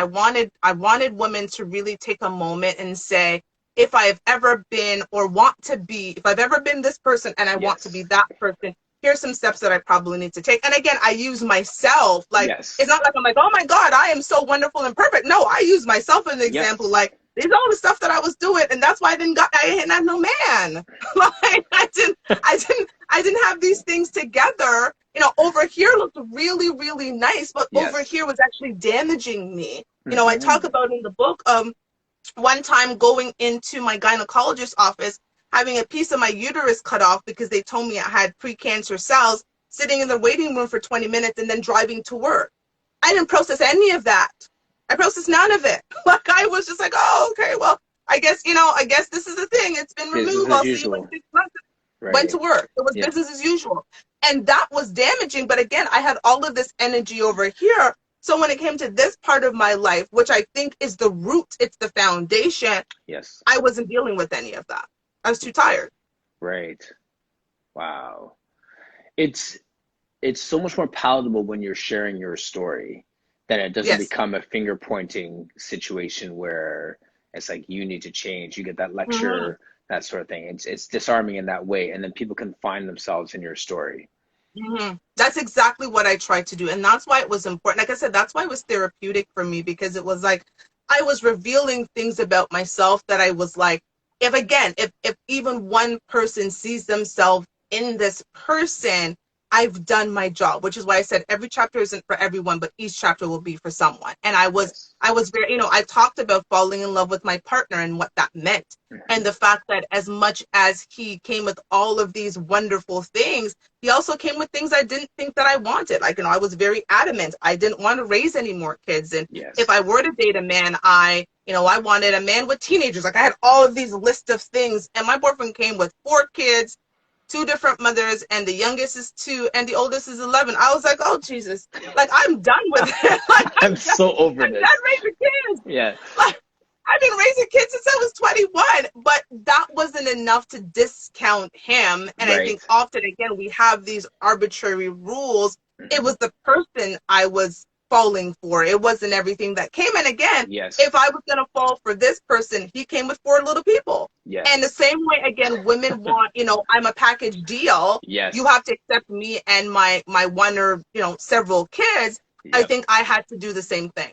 wanted women to really take a moment and say, if I have ever been or want to be, if I've ever been this person and I want to be Yes. that person, here's some steps that I probably need to take. And again, I use myself. Like, it's Yes. not like I'm like, oh my God, I am so wonderful and perfect. No, I use myself as an example. Yes. Like, these are all the stuff that I was doing, and that's why I didn't have no man. Like, I didn't have these things together. Over here looked really, really nice, but over Yes. here was actually damaging me. I talk Hmm. about in the book, one time going into my gynecologist's office, having a piece of my uterus cut off because they told me I had precancer cells, sitting in the waiting room for 20 minutes and then driving to work. I didn't process any of that. I processed none of it. Like, I was just like, oh, okay, well, I guess this is the thing. It's been Business removed. as I'll see you in usual. 6 months. Went to Right. work. It was Yeah. business as usual. And that was damaging. But again, I had all of this energy over here. So when it came to this part of my life, which I think is the root, it's the foundation, Yes. I wasn't dealing with any of that. I was too tired. Right. Wow. It's it's so much more palatable when you're sharing your story that it doesn't Yes. become a finger pointing situation where it's like you need to change. You get that Mm-hmm. lecture, that sort of thing. It's disarming in that way, and then people can find themselves in your story. That's exactly what I tried to do. And that's why it was important. Like I said, that's why it was therapeutic for me, because it was like I was revealing things about myself that I was like, if even one person sees themselves in this person, I've done my job, which is why I said every chapter isn't for everyone, but each chapter will be for someone. And I was Yes. I was very, I talked about falling in love with my partner and what that meant. Hmm. And the fact that as much as he came with all of these wonderful things, he also came with things I didn't think that I wanted. Like, I was very adamant. I didn't want to raise any more kids. And if Yes. I were to date a man, I wanted a man with teenagers. Like, I had all of these list of things. And my boyfriend came with 4 kids, 2 different mothers, and the youngest is 2, and the oldest is 11. I was like, oh, Jesus. Like, I'm done with it. Like, I'm so over I'm done this. raising kids. Yeah. Like, I've been raising kids since I was 21, but that wasn't enough to discount him. And I Right. think often, again, we have these arbitrary rules. It Hmm. was the person I was falling for. It wasn't everything that came. And again, Yes. if I was going to fall for this person, he came with 4 little people. And the Yes. same way, again, women want, I'm a package deal. You Yes. have to accept me and my one or, several kids. I Yep. think I had to do the same thing.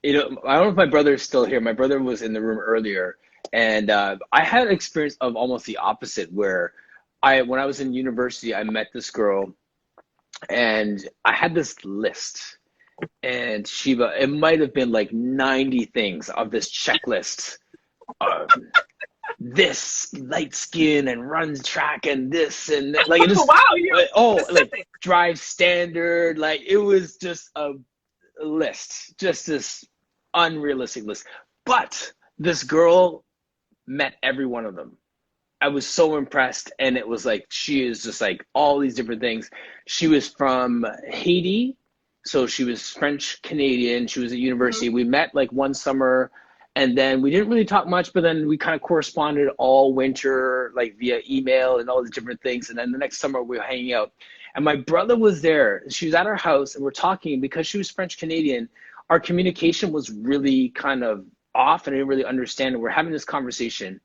I don't know if my brother is still here. My brother was in the room earlier, and I had an experience of almost the opposite, where when I was in university, I met this girl, and I had this list, and Shiva, it might have been like 90 things of this checklist. Um, this light skin and runs track and this and that. Like it Oh, just, wow, you're like specific. drive standard. Like it was just a list, just this unrealistic list. But this girl met every one of them. I was so impressed, and it was like she is just like all these different things. She was from Haiti, so she was French Canadian. She was at Mhm. university. We met like one summer, and then we didn't really talk much, but then we kind of corresponded all winter, like via email and all these different things. And then the next summer we were hanging out, and my brother was there. She was at our house, and we're talking because she was French Canadian. Our communication was really kind of off, and I didn't really understand. And we're having this conversation,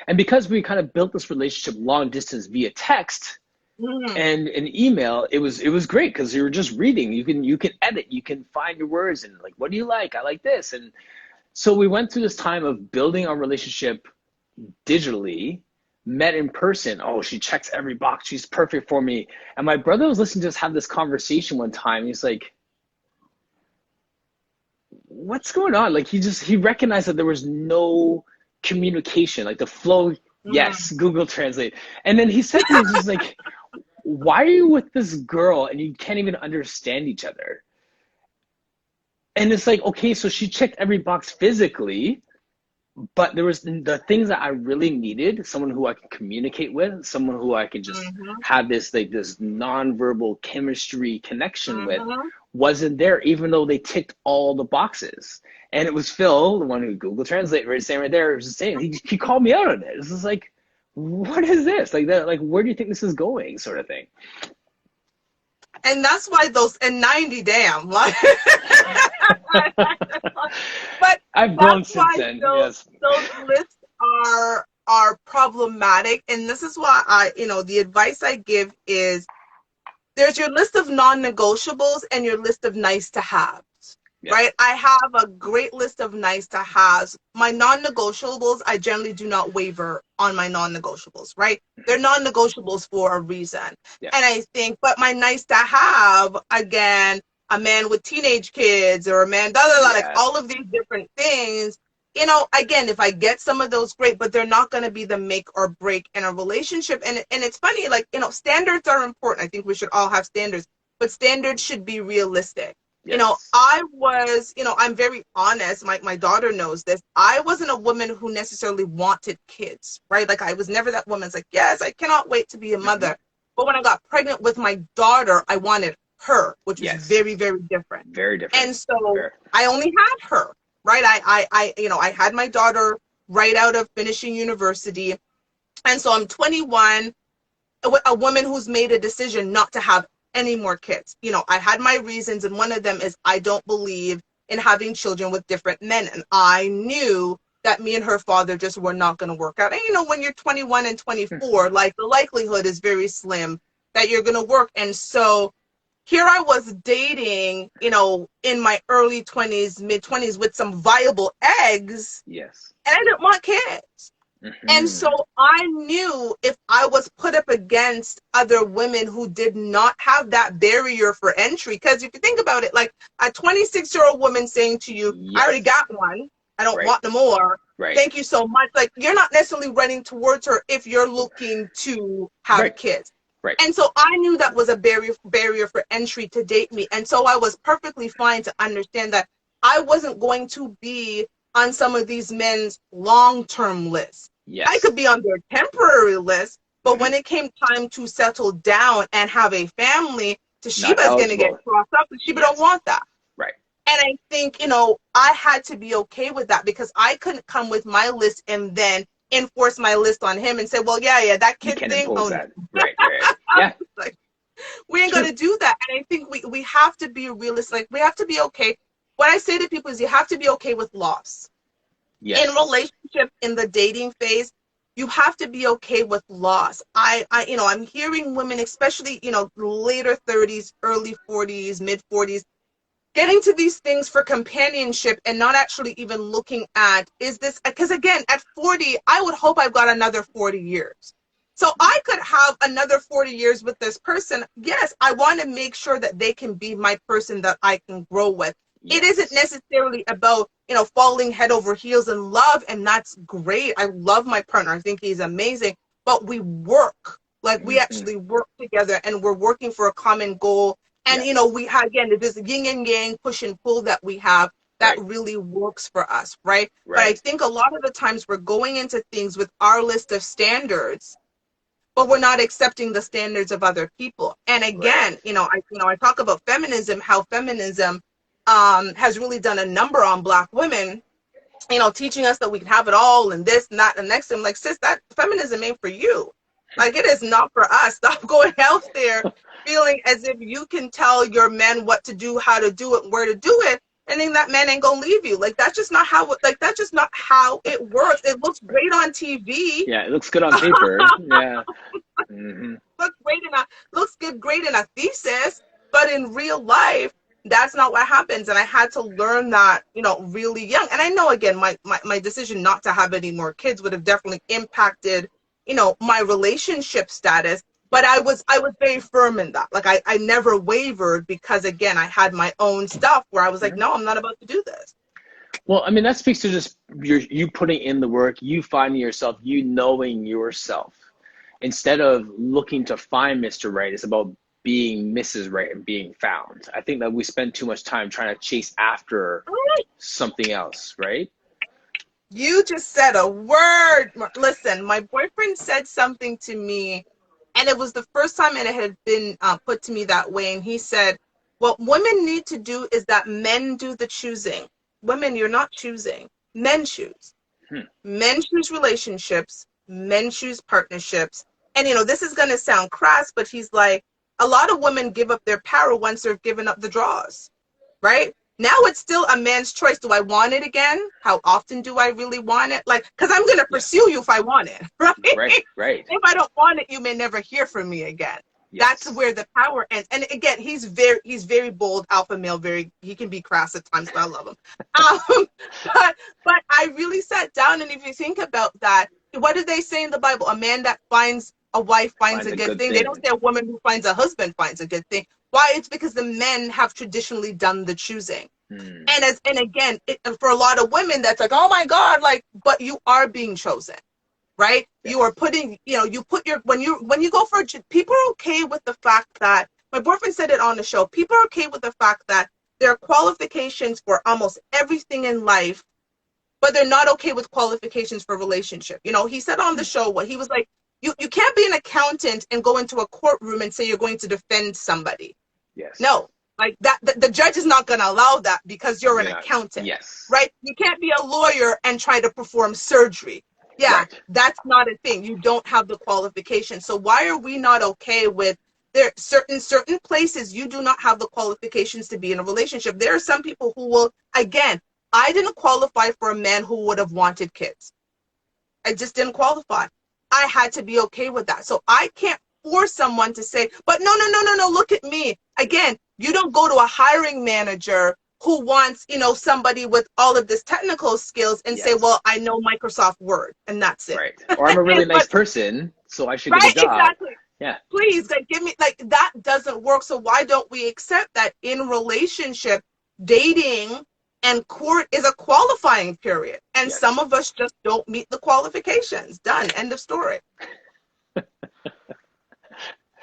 and because we kind of built this relationship long distance via text, Mm. And an email, it was great because you were just reading. You can edit, you can find your words and like, what do you like? I like this. And so we went through this time of building our relationship digitally, met in person. Oh, she checks every box. She's perfect for me. And my brother was listening to us have this conversation one time. He's like, what's going on? Like he recognized that there was no communication, like the flow. Mm. Yes, Google Translate. And then he said to me, he's just like, why are you with this girl and you can't even understand each other? And it's like, okay, so she checked every box physically, but there was the things that I really needed, someone who I can communicate with, someone who I can just Mm-hmm. have this nonverbal chemistry connection with, Mm-hmm. wasn't there, even though they ticked all the boxes. And it was Phil, the one who Google Translate, right, saying right there, it was just saying, he called me out on it. This is like, what is this? Like that, like where do you think this is going, sort of thing. And that's why those and 90 damn like but I've grown that's since why then. Yes. those lists are problematic. And this is why the advice I give is there's your list of non-negotiables and your list of nice to have. Yes. Right? I have a great list of nice to haves. My non-negotiables, I generally do not waver on my non-negotiables, right? They're non-negotiables for a reason. Yes. And I think, but my nice to have, again, a man with teenage kids or a man, like Yes. all of these different things, again, if I get some of those, great, but they're not going to be the make or break in a relationship. And it's funny, like, standards are important. I think we should all have standards, but standards should be realistic. Yes. I'm very honest. My daughter knows this. I wasn't a woman who necessarily wanted kids, right? Like I was never that woman's like, yes, I cannot wait to be a Mm-hmm. mother. But when I got pregnant with my daughter, I wanted her, which was Yes. very, very different. Very different. And so I only had her, right? I had my daughter right out of finishing university. And so I'm 21, a woman who's made a decision not to have any more kids. I had my reasons, and one of them is I don't believe in having children with different men. And I knew that me and her father just were not going to work out. And when you're 21 and 24, like the likelihood is very slim that you're going to work. And so here I was dating, in my early 20s, mid 20s with some viable eggs. Yes. And I didn't want kids. Mm-hmm. And so I knew if I was put up against other women who did not have that barrier for entry, because if you think about it, like a 26-year-old woman saying to you, Yes. I already got one, I don't Right. want no more. Right. Thank you so much. Like you're not necessarily running towards her if you're looking to have Right. kids. Right. And so I knew that was a barrier for entry to date me. And so I was perfectly fine to understand that I wasn't going to be on some of these men's long-term lists. Yes. I could be on their temporary list, but when it came time to settle down and have a family, Toshiba's going to get crossed up. Toshiba don't want that. Right. And I think, I had to be okay with that because I couldn't come with my list and then enforce my list on him and say, well, yeah, that kid thing. Oh, that. Right. Yeah. Like, we ain't going to do that. And I think we have to be realistic. Like, we have to be okay. What I say to people is you have to be okay with loss. Yes. In relationship, in the dating phase, you have to be okay with loss. I'm hearing women, especially, later 30s, early 40s, mid 40s, getting to these things for companionship and not actually even looking at, is this, because again, at 40, I would hope I've got another 40 years. So I could have another 40 years with this person. Yes, I want to make sure that they can be my person that I can grow with. Yes. It isn't necessarily about, falling head over heels in love, and that's great. I love my partner. I think he's amazing. But we work, like we actually work together, and we're working for a common goal. And, we have, again, this yin and yang, push and pull that we have that really works for us, right? But I think a lot of the times we're going into things with our list of standards, but we're not accepting the standards of other people. And again, I talk about feminism, how feminism has really done a number on Black women, teaching us that we can have it all and this and that and next. I'm like, sis, that feminism ain't for you. Like, it is not for us. Stop going out there feeling as if you can tell your men what to do, how to do it, where to do it, and then that man ain't gonna leave you. Like, that's just not how it works. It looks great on TV. Yeah, it looks good on paper. Yeah. Looks great enough. looks good, great in a thesis, but in real life, that's not what happens. And I had to learn that, really young. And I know, again, my decision not to have any more kids would have definitely impacted, my relationship status. But I was very firm in that. Like I never wavered because, again, I had my own stuff where I was like, no, I'm not about to do this. Well, I mean, that speaks to just you putting in the work, you finding yourself, you knowing yourself. Instead of looking to find Mr. Right, it's about being Mrs. Right and being found. I think that we spend too much time trying to chase after something else, right? You just said a word. Listen, my boyfriend said something to me, and it was the first time it had been put to me that way. And he said, what women need to do is that men do the choosing. Women, you're not choosing. Men choose. Men choose relationships. Men choose partnerships. And, this is going to sound crass, but he's like, a lot of women give up their power once they've given up the draws, right? Now it's still a man's choice. Do I want it again? How often do I really want it? Like, because I'm going to pursue you if I want it, right? Right. If I don't want it, you may never hear from me again. Yes. That's where the power ends. And again, he's very bold, alpha male. He can be crass at times, but I love him. But I really sat down, and if you think about that, what did they say in the Bible? A man that finds a wife finds a good thing. They don't say a woman who finds a husband finds a good thing. Why? It's because the men have traditionally done the choosing. And again, for a lot of women, that's like, oh my God, like, but you are being chosen, right? Yes. You are putting, you put your, when you go for, people are okay with the fact that, my boyfriend said it on the show, people are okay with the fact that there are qualifications for almost everything in life, but they're not okay with qualifications for relationship. He said on the show, he was like, you can't be an accountant and go into a courtroom and say you're going to defend somebody. Yes. No, like that, the judge is not going to allow that because you're an accountant. Yes. Right? You can't be a lawyer and try to perform surgery. Yeah, right. That's not a thing. You don't have the qualifications. So why are we not okay with there certain places you do not have the qualifications to be in a relationship? There are some people who will, again, I didn't qualify for a man who would have wanted kids. I just didn't qualify. I had to be okay with that. So I can't force someone to say, but no, look at me. Again, you don't go to a hiring manager who wants, somebody with all of this technical skills and say, well, I know Microsoft Word, and that's it. Right. Or I'm a really nice person, so I should get a job. Exactly. Yeah. Please, give me, that doesn't work. So why don't we accept that in relationship, dating and court is a qualifying period, and some of us just don't meet the qualifications. Done. End of story. I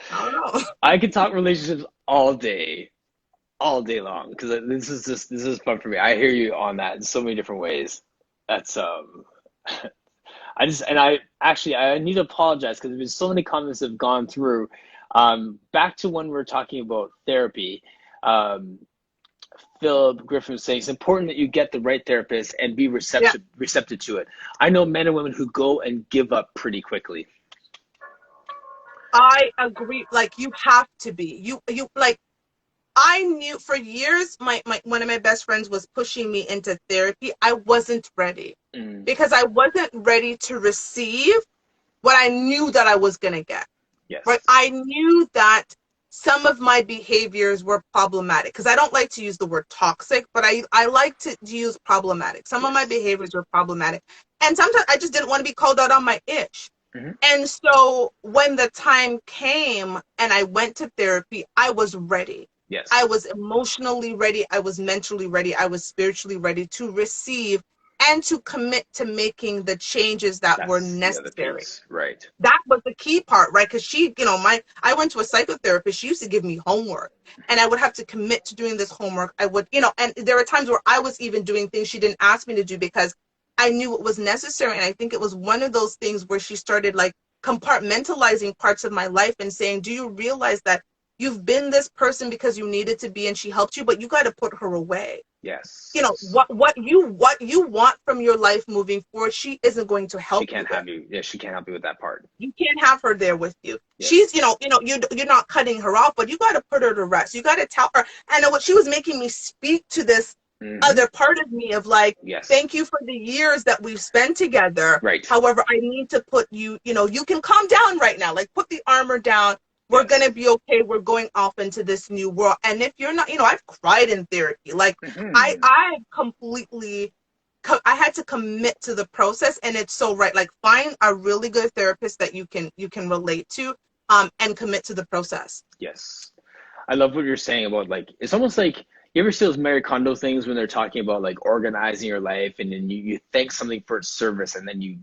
don't know. I could talk relationships all day long, because this is fun for me. I hear you on that in so many different ways. That's I need to apologize because there's so many comments that have gone through. Back to when we were talking about therapy. Philip Griffin was saying it's important that you get the right therapist and be receptive to it. I know men and women who go and give up pretty quickly. I agree. Like, you have to be. You like, I knew for years, one of my best friends was pushing me into therapy. I wasn't ready because I wasn't ready to receive what I knew that I was going to get. Yes. Right? I knew that some of my behaviors were problematic, because I don't like to use the word toxic, but I like to use problematic. Some of my behaviors were problematic. And sometimes I just didn't want to be called out on my ish. And so when the time came and I went to therapy, I was ready. Yes. I was emotionally ready. I was mentally ready. I was spiritually ready to receive and to commit to making the changes that were necessary. Right. That was the key part, right? Because she, I went to a psychotherapist. She used to give me homework, and I would have to commit to doing this homework. I would, and there were times where I was even doing things she didn't ask me to do because I knew it was necessary. And I think it was one of those things where she started like compartmentalizing parts of my life and saying, do you realize that you've been this person because you needed to be and she helped you, but you got to put her away. Yes. What you want from your life moving forward, she isn't going to help you. She can't have you. Yeah, she can't help you with that part. You can't have her there with you. Yes. She's, you're not cutting her off, but you got to put her to rest. You got to tell her. And what she was making me speak to this other part of me of like, thank you for the years that we've spent together. Right. However, I need to put you, you can calm down right now. Like, put the armor down. We're going to be okay. We're going off into this new world. And if you're not, I've cried in therapy. Like I completely, I had to commit to the process, and it's so right. Like find a really good therapist that you can relate to, and commit to the process. Yes. I love what you're saying about like, it's almost like, you ever see those Marie Kondo things when they're talking about like organizing your life, and then you thank something for its service, and then you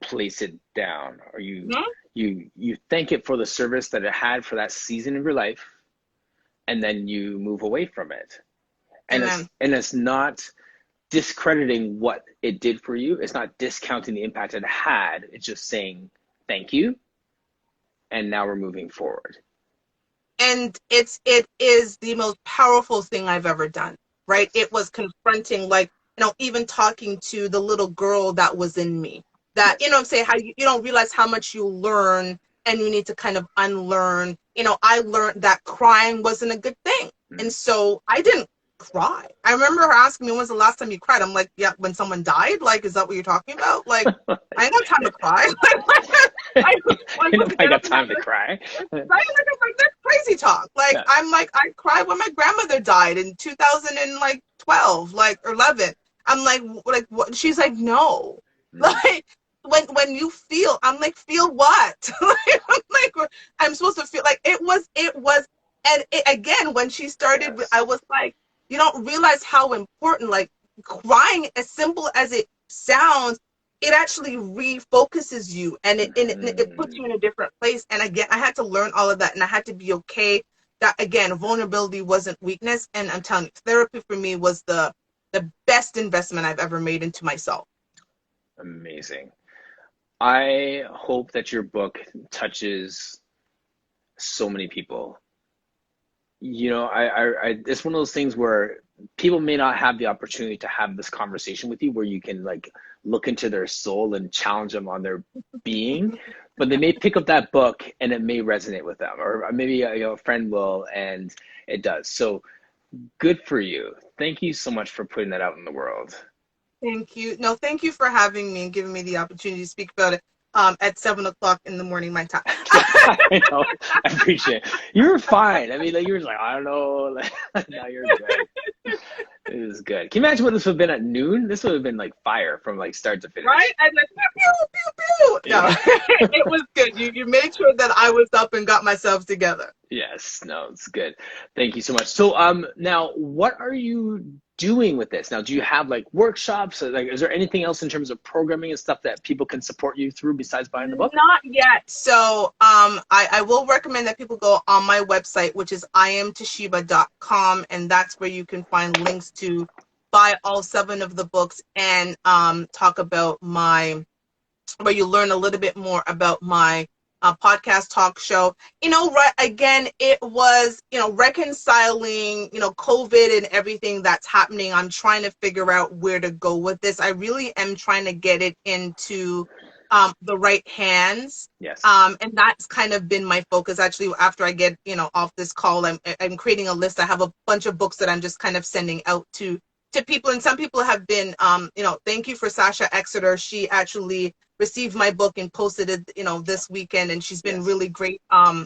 place it down, or you thank it for the service that it had for that season of your life, and then you move away from it. And it's not discrediting what it did for you. It's not discounting the impact it had. It's just saying thank you, and now we're moving forward. And it is the most powerful thing I've ever done, right? It was confronting, like, even talking to the little girl that was in me, that, say how you don't realize how much you learn, and you need to kind of unlearn. I learned that crying wasn't a good thing. And so I didn't cry. I remember her asking me, when's the last time you cried? I'm like, yeah, when someone died. Like, is that what you're talking about? Like, I ain't got time to cry. I got time to cry. Right? Like, that's crazy talk. Like, yeah. I'm like, I cried when my grandmother died in 2012, like, or 11. I'm like, what? She's like, no. Like, when you feel, I'm like, feel what? I'm like, I'm supposed to feel like it was, and again, when she started, I was like, you don't realize how important, like, crying, as simple as it sounds, it actually refocuses you, and it puts you in a different place. And again, I had to learn all of that, and I had to be okay that, again, vulnerability wasn't weakness. And I'm telling you, therapy for me was the best investment I've ever made into myself. Amazing. I hope that your book touches so many people. It's one of those things where people may not have the opportunity to have this conversation with you, where you can like look into their soul and challenge them on their being, but they may pick up that book and it may resonate with them, or maybe a friend will, and it does. So good for you. Thank you so much for putting that out in the world. Thank you. No, thank you for having me and giving me the opportunity to speak about it at 7:00 in the morning, my time. I know. I appreciate it. You were fine. I mean, like, you were like, I don't know. Like, now you're good. It was good. Can you imagine what this would have been at noon? This would have been like fire from like start to finish. Right? And like, pew, pew, pew. No, it was good. You made sure that I was up and got myself together. Yes. No, it's good. Thank you so much. So, now what are you doing with this? Now, do you have like workshops? Like, is there anything else in terms of programming and stuff that people can support you through besides buying the book? Not yet. So I will recommend that people go on my website, which is iamtoshiba.com, and that's where you can find links to buy all 7 of the books, and talk about where you learn a little bit more about my podcast talk show. Right, again, it was, reconciling, COVID and everything that's happening. I'm trying to figure out where to go with this. I really am trying to get it into the right hands. Yes. And that's kind of been my focus. Actually, after I get, off this call, I'm creating a list. I have a bunch of books that I'm just kind of sending out to people. And some people have been, thank you for Sasha Exeter. She actually received my book and posted it, this weekend, and she's been really great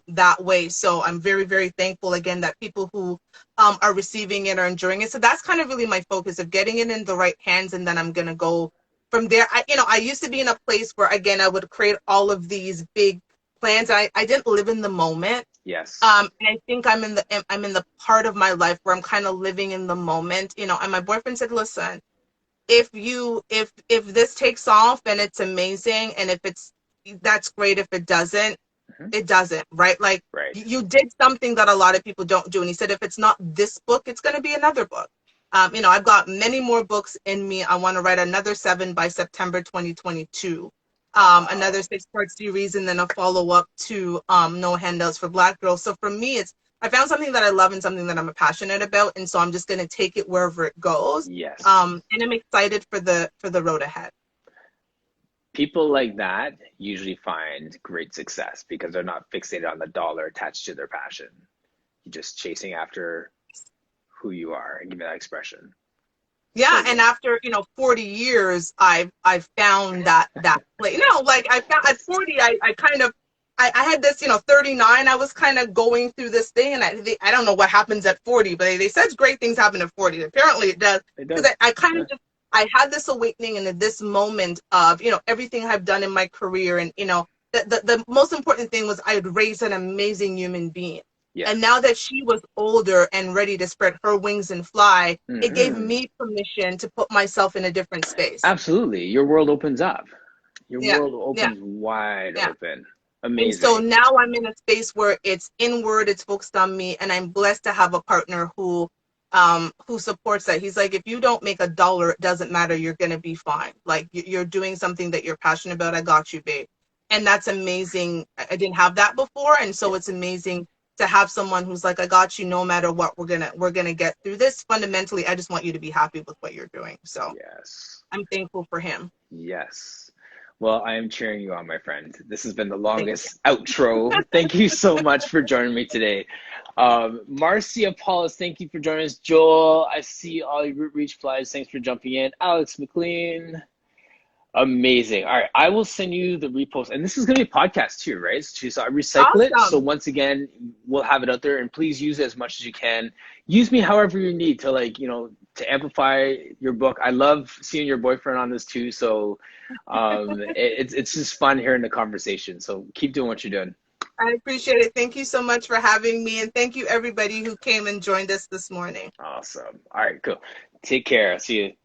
that way. So I'm very, very thankful again that people who are receiving it are enjoying it. So that's kind of really my focus, of getting it in the right hands, and then I'm gonna go from there. I used to be in a place where, again, I would create all of these big plans. I didn't live in the moment. Yes. And I think I'm in the part of my life where I'm kind of living in the moment. And my boyfriend said, listen, if this takes off and it's amazing, and that's great. If it doesn't, it doesn't, right? Like, you did something that a lot of people don't do. And he said, if it's not this book, it's going to be another book. I've got many more books in me. I want to write another 7 by September 2022. Another 6-part series, and then a follow-up to No Handouts for Black Girls. So for me, I found something that I love and something that I'm passionate about, and so I'm just going to take it wherever it goes. Yes. And I'm excited for the road ahead. People like that usually find great success because they're not fixated on the dollar attached to their passion. You're just chasing after who you are, and give me that expression. Yeah, and after 40 years, I've found that place. Like, I found at 40, I had this, 39, I was kind of going through this thing, and I don't know what happens at 40, but they said great things happen at 40. Apparently it does. It Because does. I kind Yeah. of just, I had this awakening and this moment of, everything I've done in my career. And, the most important thing was I had raised an amazing human being. And now Yes. that she was older and ready to spread her wings and fly, it gave Hmm. me permission to put myself in a different space. Absolutely. Your world opens up. Your Yeah. world Yeah. opens wide Yeah. open. And so Amazing. now I'm in a space where it's inward, it's focused on me, and I'm blessed to have a partner who supports that. He's like, if you don't make $1, it doesn't matter, you're gonna be fine. Like you're doing something that you're passionate about. I got you, babe. And that's amazing. I didn't have that before, and so Yeah. it's amazing to have someone who's like, I got you no matter what. We're gonna get through this. Fundamentally, I just want you to be happy with what you're doing. So Yes. I'm thankful for him. Yes. Well, I am cheering you on, my friend. This has been the Thank longest outro. Thank you so much for joining me today. Marcia Paulus, thank you for joining us. Joel, I see all your Root Reach flies. Thanks for jumping in. Alex McLean, amazing. All right, I will send you the repost, and this is going to be a podcast too, right? So I you. recycle it. So Awesome. once again, we'll have it out there, and please use it as much as you can. Use me however you need to, to amplify your book. I love seeing your boyfriend on this too. So it's just fun hearing the conversation. So keep doing what you're doing. I appreciate it. Thank you so much for having me. And thank you, everybody who came and joined us this morning. Awesome. All right, cool. Take care. See you.